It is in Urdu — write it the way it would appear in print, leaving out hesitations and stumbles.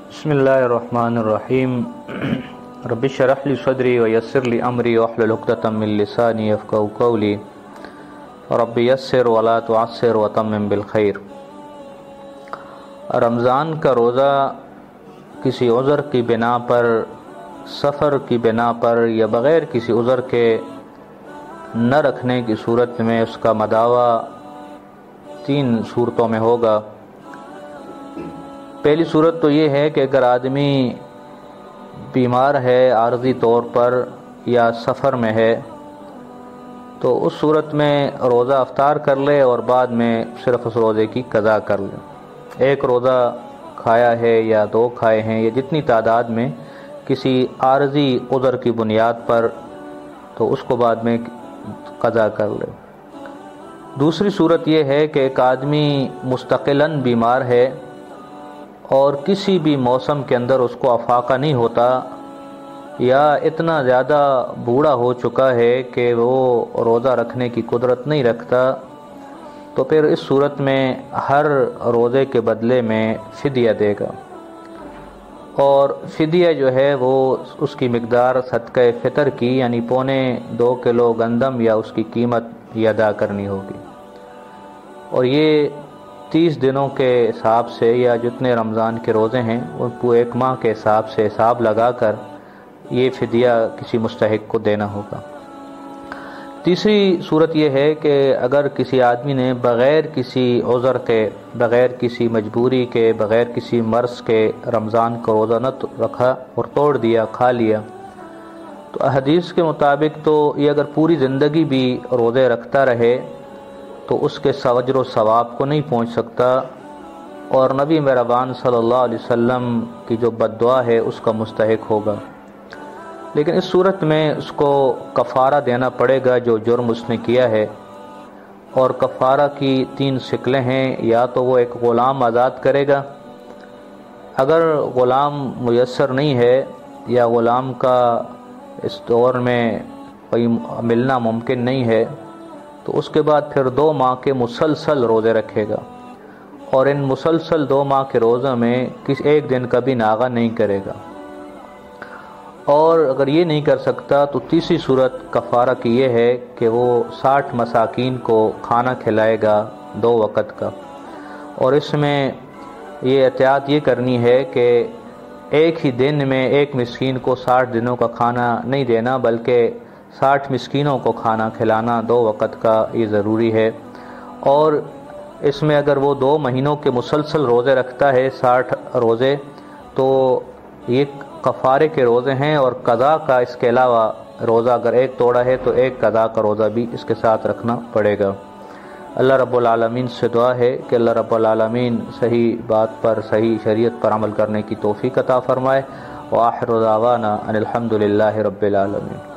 بسم اللہ الرحمن الرحیم رب اشرح لی صدری ویسر لی امری واحلل عقدۃ من لسانی یفقہوا قولی رب یسر ولا تعسر وتمم بالخیر۔ رمضان کا روزہ کسی عذر کی بنا پر، سفر کی بنا پر یا بغیر کسی عذر کے نہ رکھنے کی صورت میں اس کا مداوع 3 صورتوں میں ہوگا۔ پہلی صورت تو یہ ہے کہ اگر آدمی بیمار ہے عارضی طور پر یا سفر میں ہے تو اس صورت میں روزہ افطار کر لے اور بعد میں صرف اس روزے کی قضا کر لے۔ 1 روزہ کھایا ہے یا 2 کھائے ہیں یا جتنی تعداد میں کسی عارضی عذر کی بنیاد پر، تو اس کو بعد میں قضا کر لے۔ دوسری صورت یہ ہے کہ ایک آدمی مستقلاً بیمار ہے اور کسی بھی موسم کے اندر اس کو افاقہ نہیں ہوتا یا اتنا زیادہ بوڑھا ہو چکا ہے کہ وہ روزہ رکھنے کی قدرت نہیں رکھتا، تو پھر اس صورت میں ہر روزے کے بدلے میں فدیہ دے گا، اور فدیہ جو ہے وہ اس کی مقدار صدقہ فطر کی یعنی 2.25 کلو گندم یا اس کی قیمت یہ ادا کرنی ہوگی، اور یہ 30 دنوں کے حساب سے یا جتنے رمضان کے روزے ہیں ان کو 1 ماہ کے حساب سے حساب لگا کر یہ فدیہ کسی مستحق کو دینا ہوگا۔ تیسری صورت یہ ہے کہ اگر کسی آدمی نے بغیر کسی عذر کے، بغیر کسی مجبوری کے، بغیر کسی مرض کے رمضان کا روزہ نہ رکھا اور توڑ دیا، کھا لیا، تو حدیث کے مطابق تو یہ اگر پوری زندگی بھی روزے رکھتا رہے تو اس کے اجر و ثواب کو نہیں پہنچ سکتا، اور نبی مہربان صلی اللہ علیہ وسلم کی جو بد دعا ہے اس کا مستحق ہوگا۔ لیکن اس صورت میں اس کو کفارہ دینا پڑے گا جو جرم اس نے کیا ہے، اور کفارہ کی 3 شکلیں ہیں۔ یا تو وہ ایک غلام آزاد کرے گا، اگر غلام میسر نہیں ہے یا غلام کا اس دور میں کوئی ملنا ممکن نہیں ہے تو اس کے بعد پھر 2 ماہ کے مسلسل روزے رکھے گا، اور ان مسلسل 2 ماہ کے روزوں میں کسی ایک دن کا بھی ناغہ نہیں کرے گا۔ اور اگر یہ نہیں کر سکتا تو تیسری صورت کفارہ کی یہ ہے کہ وہ 60 مساکین کو کھانا کھلائے گا 2 وقت کا، اور اس میں یہ احتیاط یہ کرنی ہے کہ ایک ہی دن میں ایک مسکین کو 60 دنوں کا کھانا نہیں دینا، بلکہ 60 مسکینوں کو کھانا کھلانا 2 وقت کا یہ ضروری ہے۔ اور اس میں اگر وہ 2 مہینوں کے مسلسل روزے رکھتا ہے 60 روزے، تو یہ کفارے کے روزے ہیں، اور قضا کا اس کے علاوہ روزہ اگر 1 توڑا ہے تو 1 قضا کا روزہ بھی اس کے ساتھ رکھنا پڑے گا۔ اللہ رب العالمین سے دعا ہے کہ اللہ رب العالمین صحیح بات پر، صحیح شریعت پر عمل کرنے کی توفیق عطا فرمائے۔ وآخر دعوانا ان الحمد للہ رب العالمین۔